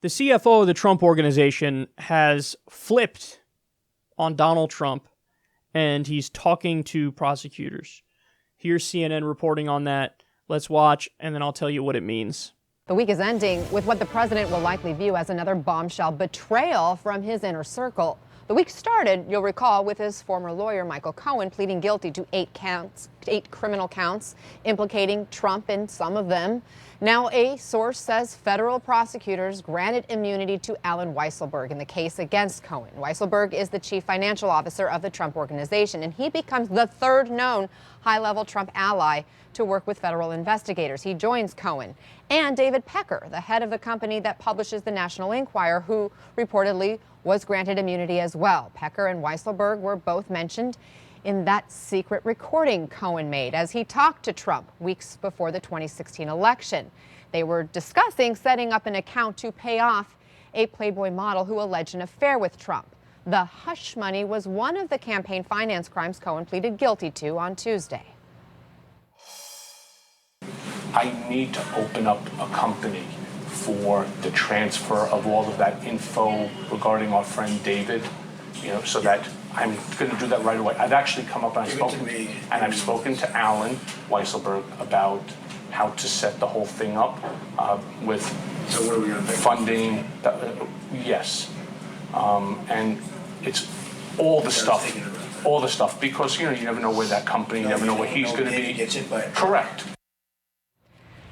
The CFO of the Trump Organization has flipped on Donald Trump, and he's talking to prosecutors. Here's CNN reporting on that. Let's watch, and then I'll tell you what it means. The week is ending with what the president will likely view as another bombshell betrayal from his inner circle. The week started, you'll recall, with his former lawyer, Michael Cohen, pleading guilty to 8 criminal counts implicating Trump in some of them. Now a source says federal prosecutors granted immunity to Alan Weisselberg in the case against Cohen. Weisselberg is the chief financial officer of the Trump Organization, and he becomes the third known high-level Trump ally to work with federal investigators. He joins Cohen and David Pecker, the head of the company that publishes the National Enquirer, who reportedly was granted immunity as well. Pecker and Weisselberg were both mentioned in that secret recording Cohen made as he talked to Trump weeks before the 2016 election. They were discussing setting up an account to pay off a Playboy model who alleged an affair with Trump. The hush money was one of the campaign finance crimes Cohen pleaded guilty to on Tuesday. I need to open up a company for the transfer of all of that info regarding our friend David, so that I'm going to do that right away. I've actually come up and I've spoken to Alan Weisselberg about how to set the whole thing up with funding. Yes, and it's all the stuff because you never know where that company, you never know where he's going to be. Correct.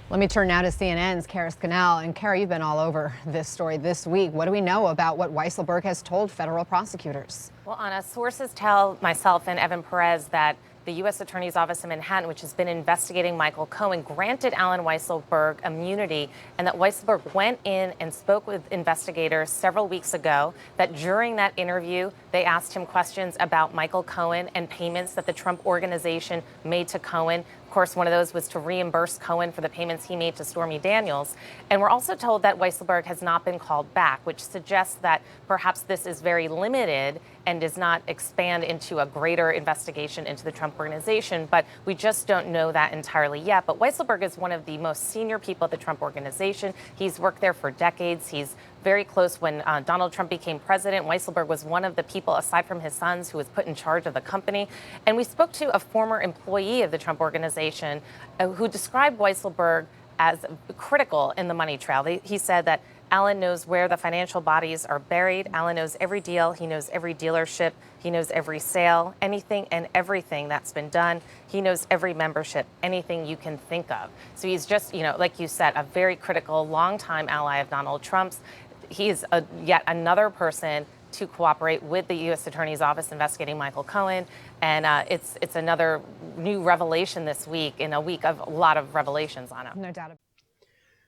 Let me turn now to CNN's Kara Scannell. And Kara, you've been all over this story this week. What do we know about what Weisselberg has told federal prosecutors? Well, Anna, sources tell myself and Evan Perez that the U.S. Attorney's Office in Manhattan, which has been investigating Michael Cohen, granted Alan Weisselberg immunity, and that Weisselberg went in and spoke with investigators several weeks ago, that during that interview, they asked him questions about Michael Cohen and payments that the Trump Organization made to Cohen. Of course, one of those was to reimburse Cohen for the payments he made to Stormy Daniels. And we're also told that Weisselberg has not been called back, which suggests that perhaps this is very limited and does not expand into a greater investigation into the Trump Organization. But we just don't know that entirely yet. But Weisselberg is one of the most senior people at the Trump Organization. He's worked there for decades. He's very close when Donald Trump became president. Weisselberg was one of the people, aside from his sons, who was put in charge of the company. And we spoke to a former employee of the Trump Organization who described Weisselberg as critical in the money trail. He said that Alan knows where the financial bodies are buried. Alan knows every deal. He knows every dealership. He knows every sale, anything and everything that's been done. He knows every membership, anything you can think of. So he's just, like you said, a very critical, longtime ally of Donald Trump's. He's yet another person to cooperate with the U.S. Attorney's Office investigating Michael Cohen. And it's another new revelation this week in a week of a lot of revelations on him. No doubt.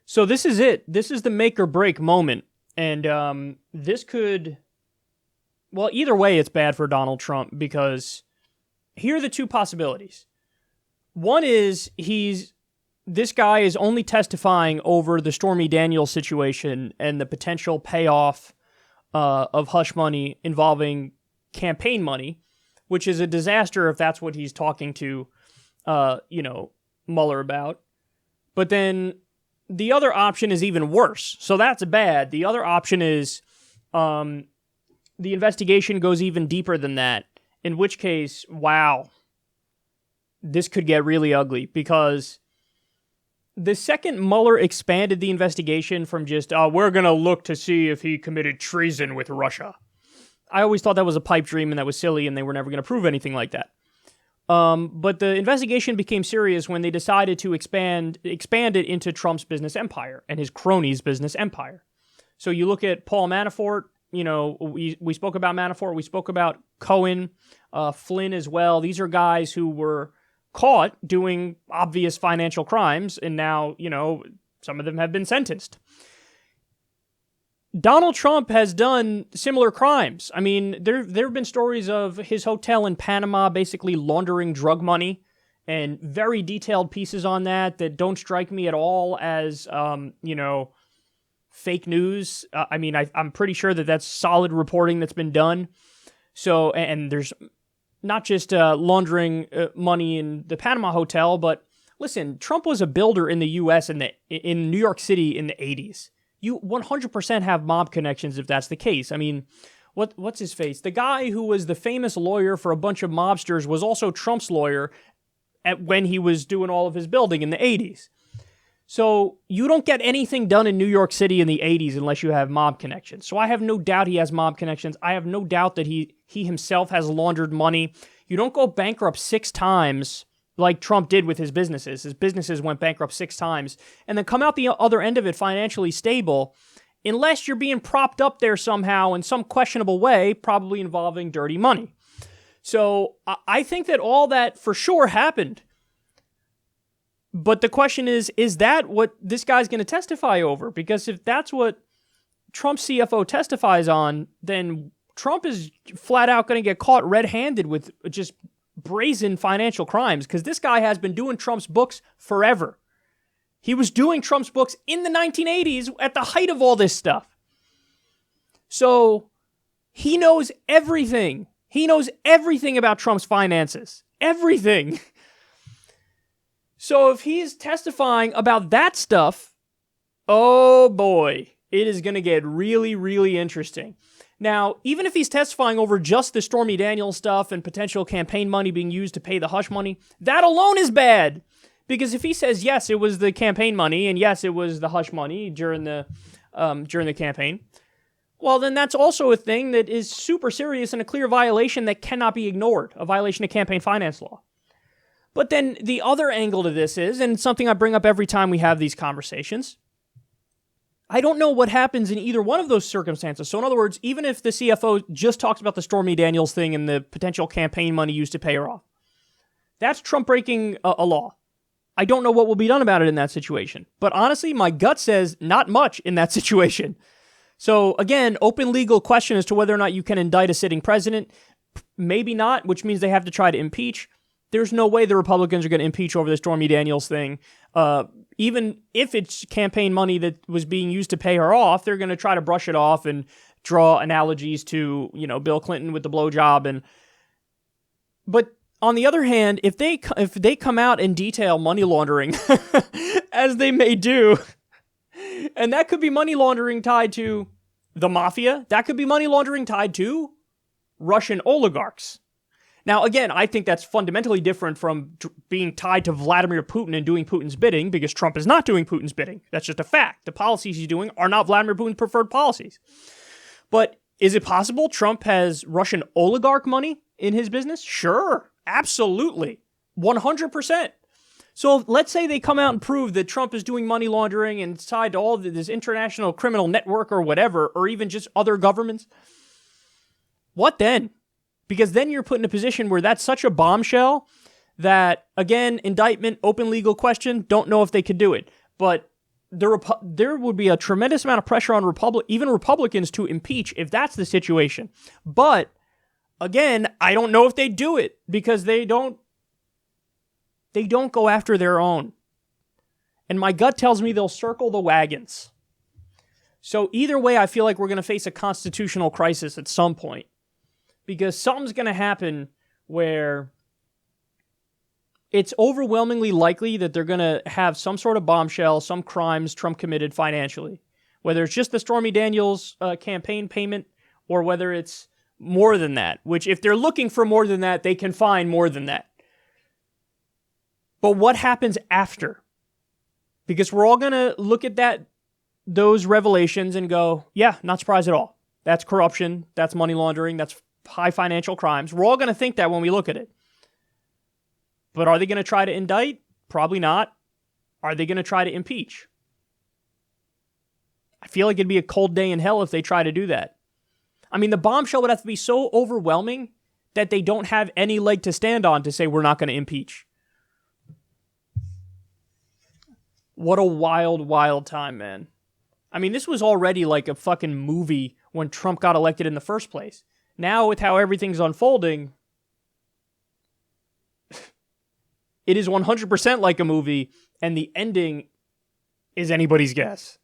So this is it. This is the make or break moment. And this could, well, either way, it's bad for Donald Trump because here are the two possibilities. One is this guy is only testifying over the Stormy Daniels situation and the potential payoff of hush money involving campaign money, which is a disaster if that's what he's talking to, Mueller about. But then the other option is even worse. So that's bad. The other option is the investigation goes even deeper than that, in which case, wow, this could get really ugly because the second Mueller expanded the investigation from just, we're going to look to see if he committed treason with Russia. I always thought that was a pipe dream and that was silly and they were never going to prove anything like that. But the investigation became serious when they decided to expand it into Trump's business empire and his cronies' business empire. So you look at Paul Manafort, we spoke about Manafort, we spoke about Cohen, Flynn as well. These are guys who were caught doing obvious financial crimes, and now, some of them have been sentenced. Donald Trump has done similar crimes. I mean, there have been stories of his hotel in Panama basically laundering drug money, and very detailed pieces on that don't strike me at all as, fake news. I'm pretty sure that that's solid reporting that's been done. So, and there's not just laundering money in the Panama hotel, but listen, Trump was a builder in the U.S. in New York City in the 80s. you 100% have mob connections if that's the case. I mean, what's his face? The guy who was the famous lawyer for a bunch of mobsters was also Trump's lawyer when he was doing all of his building in the 80s. So you don't get anything done in New York City in the 80s unless you have mob connections. So I have no doubt he has mob connections. I have no doubt that he himself has laundered money. You don't go bankrupt 6 times like Trump did with his businesses. His businesses went bankrupt 6 times and then come out the other end of it financially stable unless you're being propped up there somehow in some questionable way, probably involving dirty money. So I think that all that for sure happened. But the question is that what this guy's going to testify over? Because if that's what Trump's CFO testifies on, then Trump is flat out going to get caught red-handed with just brazen financial crimes, because this guy has been doing Trump's books forever. He was doing Trump's books in the 1980s at the height of all this stuff. So he knows everything. He knows everything about Trump's finances. Everything. So if he's testifying about that stuff, oh boy, it is going to get really, really interesting. Now, even if he's testifying over just the Stormy Daniels stuff and potential campaign money being used to pay the hush money, that alone is bad. Because if he says, yes, it was the campaign money, and yes, it was the hush money during the campaign, well, then that's also a thing that is super serious and a clear violation that cannot be ignored, a violation of campaign finance law. But then the other angle to this is, and something I bring up every time we have these conversations, I don't know what happens in either one of those circumstances. So in other words, even if the CFO just talks about the Stormy Daniels thing and the potential campaign money used to pay her off, that's Trump breaking a law. I don't know what will be done about it in that situation. But honestly, my gut says not much in that situation. So again, open legal question as to whether or not you can indict a sitting president. Maybe not, which means they have to try to impeach. There's no way the Republicans are going to impeach over the Stormy Daniels thing. Even if it's campaign money that was being used to pay her off, they're going to try to brush it off and draw analogies to, Bill Clinton with the blowjob. But on the other hand, if they come out and detail money laundering, as they may do, and that could be money laundering tied to the mafia, that could be money laundering tied to Russian oligarchs. Now, again, I think that's fundamentally different from being tied to Vladimir Putin and doing Putin's bidding, because Trump is not doing Putin's bidding. That's just a fact. The policies he's doing are not Vladimir Putin's preferred policies. But is it possible Trump has Russian oligarch money in his business? Sure, absolutely, 100%. So let's say they come out and prove that Trump is doing money laundering and it's tied to all of this international criminal network or whatever, or even just other governments. What then? Because then you're put in a position where that's such a bombshell that, again, indictment, open legal question, don't know if they could do it. But there would be a tremendous amount of pressure on even Republicans to impeach if that's the situation. But, again, I don't know if they do it because they don't go after their own. And my gut tells me they'll circle the wagons. So either way, I feel like we're going to face a constitutional crisis at some point. Because something's going to happen where it's overwhelmingly likely that they're going to have some sort of bombshell, some crimes Trump committed financially. Whether it's just the Stormy Daniels campaign payment or whether it's more than that. Which, if they're looking for more than that, they can find more than that. But what happens after? Because we're all going to look at those revelations and go, yeah, not surprised at all. That's corruption. That's money laundering. That's high financial crimes. We're all going to think that when we look at it. But are they going to try to indict? Probably not. Are they going to try to impeach? I feel like it'd be a cold day in hell if they try to do that. I mean, the bombshell would have to be so overwhelming that they don't have any leg to stand on to say we're not going to impeach. What a wild, wild time, man. I mean, this was already like a fucking movie when Trump got elected in the first place. Now, with how everything's unfolding, it is 100% like a movie, and the ending is anybody's guess.